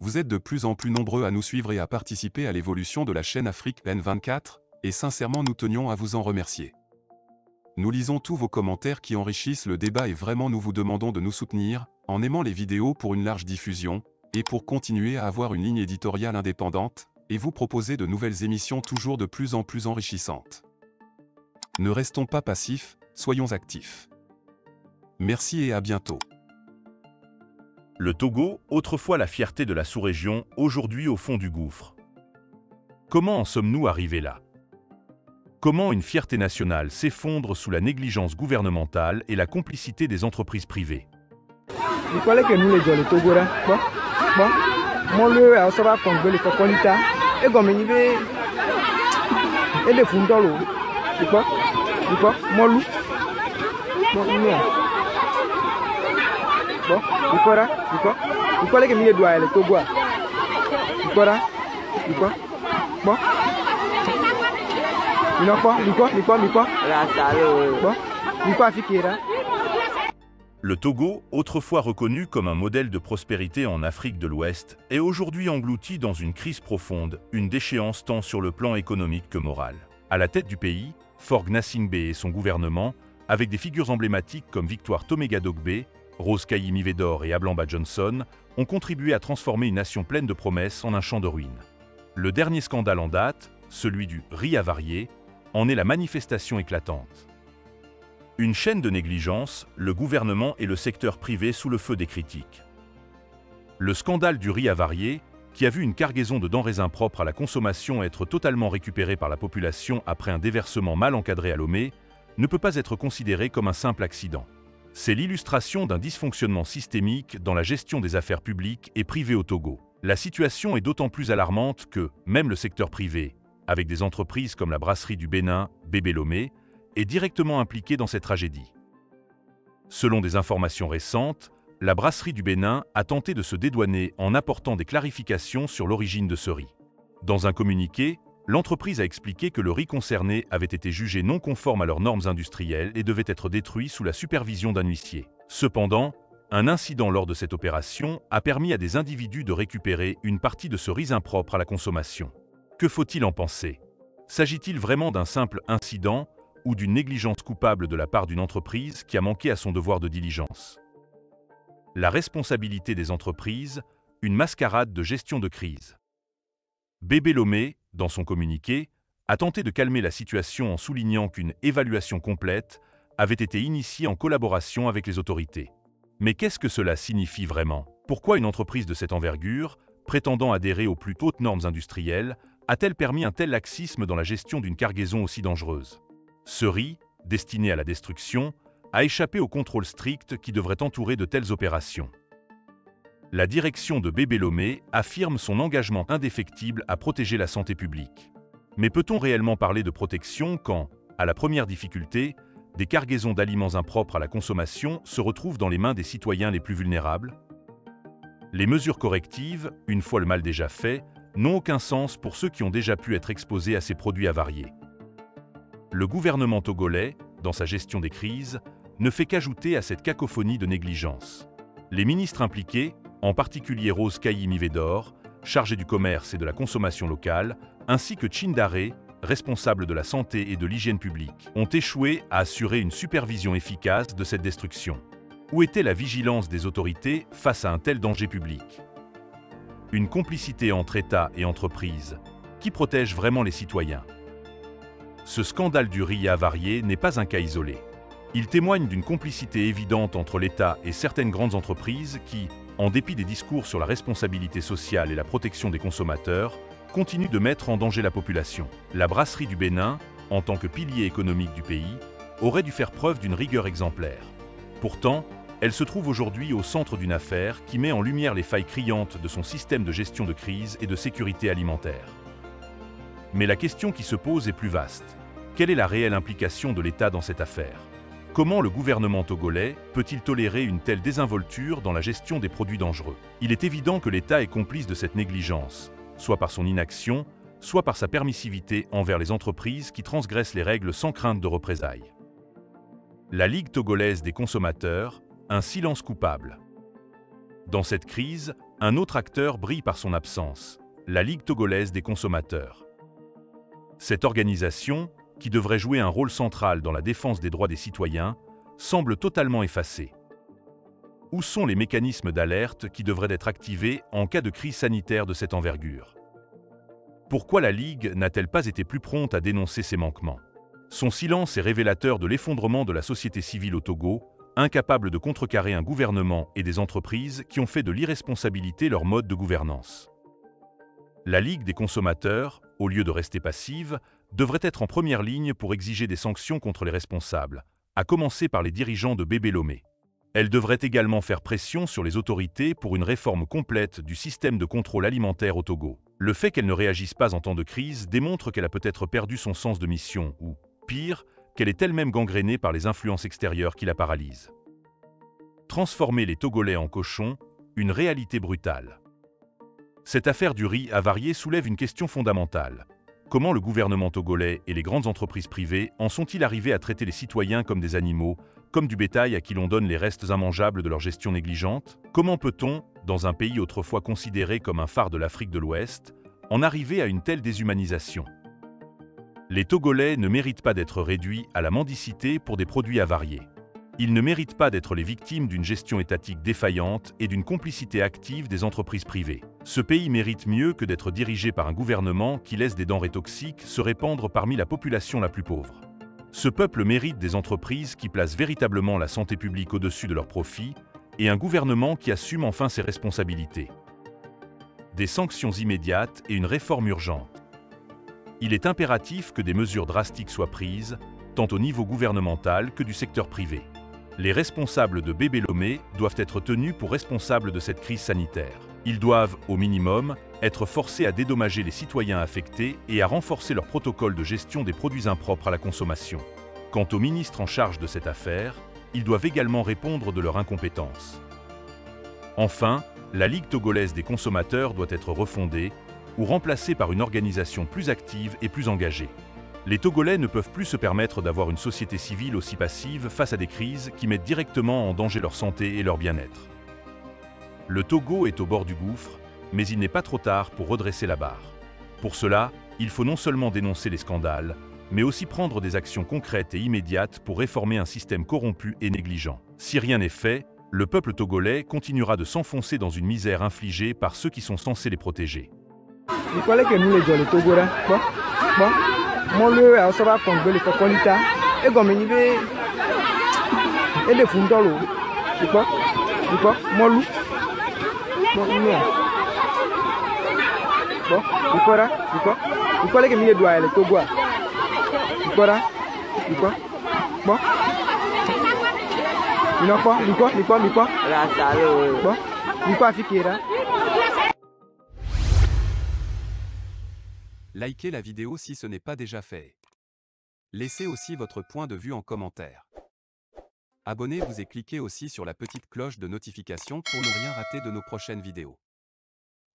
Vous êtes de plus en plus nombreux à nous suivre et à participer à l'évolution de la chaîne Afrique N24, et sincèrement nous tenions à vous en remercier. Nous lisons tous vos commentaires qui enrichissent le débat et vraiment nous vous demandons de nous soutenir, en aimant les vidéos pour une large diffusion, et pour continuer à avoir une ligne éditoriale indépendante, et vous proposer de nouvelles émissions toujours de plus en plus enrichissantes. Ne restons pas passifs, soyons actifs. Merci et à bientôt. Le Togo, autrefois la fierté de la sous-région, aujourd'hui au fond du gouffre. Comment en sommes-nous arrivés là? Comment une fierté nationale s'effondre sous la négligence gouvernementale et la complicité des entreprises privées? Il fallait que nous les gens, le Togo, mon lieu a aussi conduit les coconita et comme il veut et les fundolo, tu vois, mon loup, bon, il fallait que nous les doigts, le Togo, bon, Le Togo, autrefois reconnu comme un modèle de prospérité en Afrique de l'Ouest, est aujourd'hui englouti dans une crise profonde, une déchéance tant sur le plan économique que moral. À la tête du pays, Faure Gnassingbé et son gouvernement, avec des figures emblématiques comme Victoire Toméga-Dogbe, Rose Kayi Mivedor et Ablamba Johnson, ont contribué à transformer une nation pleine de promesses en un champ de ruines. Le dernier scandale en date, celui du riz avarié, en est la manifestation éclatante. Une chaîne de négligence, le gouvernement et le secteur privé sous le feu des critiques. Le scandale du riz avarié, qui a vu une cargaison de denrées impropres à la consommation être totalement récupérée par la population après un déversement mal encadré à Lomé, ne peut pas être considéré comme un simple accident. C'est l'illustration d'un dysfonctionnement systémique dans la gestion des affaires publiques et privées au Togo. La situation est d'autant plus alarmante que, même le secteur privé, avec des entreprises comme la brasserie du Bénin, Bébé Lomé, est directement impliqué dans cette tragédie. Selon des informations récentes, la brasserie du Bénin a tenté de se dédouaner en apportant des clarifications sur l'origine de ce riz. Dans un communiqué, l'entreprise a expliqué que le riz concerné avait été jugé non conforme à leurs normes industrielles et devait être détruit sous la supervision d'un huissier. Cependant, un incident lors de cette opération a permis à des individus de récupérer une partie de ce riz impropre à la consommation. Que faut-il en penser? S'agit-il vraiment d'un simple incident ou d'une négligence coupable de la part d'une entreprise qui a manqué à son devoir de diligence? La responsabilité des entreprises, une mascarade de gestion de crise. Bébé Lomé, dans son communiqué, a tenté de calmer la situation en soulignant qu'une évaluation complète avait été initiée en collaboration avec les autorités. Mais qu'est-ce que cela signifie vraiment? Pourquoi une entreprise de cette envergure, prétendant adhérer aux plus hautes normes industrielles, a-t-elle permis un tel laxisme dans la gestion d'une cargaison aussi dangereuse? Ce riz, destiné à la destruction, a échappé au contrôle strict qui devrait entourer de telles opérations. La direction de Bébé Lomé affirme son engagement indéfectible à protéger la santé publique. Mais peut-on réellement parler de protection quand, à la première difficulté, des cargaisons d'aliments impropres à la consommation se retrouvent dans les mains des citoyens les plus vulnérables? Les mesures correctives, une fois le mal déjà fait, n'ont aucun sens pour ceux qui ont déjà pu être exposés à ces produits avariés. Le gouvernement togolais, dans sa gestion des crises, ne fait qu'ajouter à cette cacophonie de négligence. Les ministres impliqués, en particulier Rose Kayi Mivedor, chargée du commerce et de la consommation locale, ainsi que Tchindare, responsable de la santé et de l'hygiène publique, ont échoué à assurer une supervision efficace de cette destruction. Où était la vigilance des autorités face à un tel danger public? Une complicité entre État et entreprises, qui protège vraiment les citoyens? Ce scandale du riz avarié n'est pas un cas isolé. Il témoigne d'une complicité évidente entre l'État et certaines grandes entreprises qui, en dépit des discours sur la responsabilité sociale et la protection des consommateurs, continuent de mettre en danger la population. La brasserie du Bénin, en tant que pilier économique du pays, aurait dû faire preuve d'une rigueur exemplaire. Pourtant, elle se trouve aujourd'hui au centre d'une affaire qui met en lumière les failles criantes de son système de gestion de crise et de sécurité alimentaire. Mais la question qui se pose est plus vaste. Quelle est la réelle implication de l'État dans cette affaire? Comment le gouvernement togolais peut-il tolérer une telle désinvolture dans la gestion des produits dangereux? Il est évident que l'État est complice de cette négligence, soit par son inaction, soit par sa permissivité envers les entreprises qui transgressent les règles sans crainte de représailles. La Ligue togolaise des consommateurs, un silence coupable. Dans cette crise, Un autre acteur brille par son absence, la Ligue togolaise des consommateurs. Cette organisation, qui devrait jouer un rôle central dans la défense des droits des citoyens, semble totalement effacée. Où sont les mécanismes d'alerte qui devraient être activés en cas de crise sanitaire de cette envergure? Pourquoi la Ligue n'a-t-elle pas été plus prompte à dénoncer ces manquements? Son silence est révélateur de l'effondrement de la société civile au Togo, incapable de contrecarrer un gouvernement et des entreprises qui ont fait de l'irresponsabilité leur mode de gouvernance. La Ligue des consommateurs, au lieu de rester passive, devrait être en première ligne pour exiger des sanctions contre les responsables, à commencer par les dirigeants de Bébé Lomé. Elle devrait également faire pression sur les autorités pour une réforme complète du système de contrôle alimentaire au Togo. Le fait qu'elle ne réagisse pas en temps de crise démontre qu'elle a peut-être perdu son sens de mission ou, pire, qu'elle est elle-même gangrénée par les influences extérieures qui la paralysent. Transformer les Togolais en cochons, une réalité brutale. Cette affaire du riz avarié soulève une question fondamentale. Comment le gouvernement togolais et les grandes entreprises privées en sont-ils arrivés à traiter les citoyens comme des animaux, comme du bétail à qui l'on donne les restes immangeables de leur gestion négligente? Comment peut-on, dans un pays autrefois considéré comme un phare de l'Afrique de l'Ouest, en arriver à une telle déshumanisation? Les Togolais ne méritent pas d'être réduits à la mendicité pour des produits avariés. Ils ne méritent pas d'être les victimes d'une gestion étatique défaillante et d'une complicité active des entreprises privées. Ce pays mérite mieux que d'être dirigé par un gouvernement qui laisse des denrées toxiques se répandre parmi la population la plus pauvre. Ce peuple mérite des entreprises qui placent véritablement la santé publique au-dessus de leurs profits et un gouvernement qui assume enfin ses responsabilités. Des sanctions immédiates et une réforme urgente. Il est impératif que des mesures drastiques soient prises, tant au niveau gouvernemental que du secteur privé. Les responsables de Bébé Lomé doivent être tenus pour responsables de cette crise sanitaire. Ils doivent, au minimum, être forcés à dédommager les citoyens affectés et à renforcer leur protocole de gestion des produits impropres à la consommation. Quant aux ministres en charge de cette affaire, ils doivent également répondre de leur incompétence. Enfin, la Ligue togolaise des consommateurs doit être refondée ou remplacée par une organisation plus active et plus engagée. Les Togolais ne peuvent plus se permettre d'avoir une société civile aussi passive face à des crises qui mettent directement en danger leur santé et leur bien-être. Le Togo est au bord du gouffre, mais il n'est pas trop tard pour redresser la barre. Pour cela, il faut non seulement dénoncer les scandales, mais aussi prendre des actions concrètes et immédiates pour réformer un système corrompu et négligent. Si rien n'est fait, le peuple togolais continuera de s'enfoncer dans une misère infligée par ceux qui sont censés les protéger. Il fallait que nous les gens le Togo là, bon, mon lieu à ça va prendre le coconita et comme il veut et le fond dans l'eau, c'est quoi, mon loup, bon, il fallait que nous les doigts le Togo, il quoi, bon, il quoi, bon, il quoi Fikira. Likez la vidéo si ce n'est pas déjà fait. Laissez aussi votre point de vue en commentaire. Abonnez-vous et cliquez aussi sur la petite cloche de notification pour ne rien rater de nos prochaines vidéos.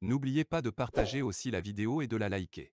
N'oubliez pas de partager aussi la vidéo et de la liker.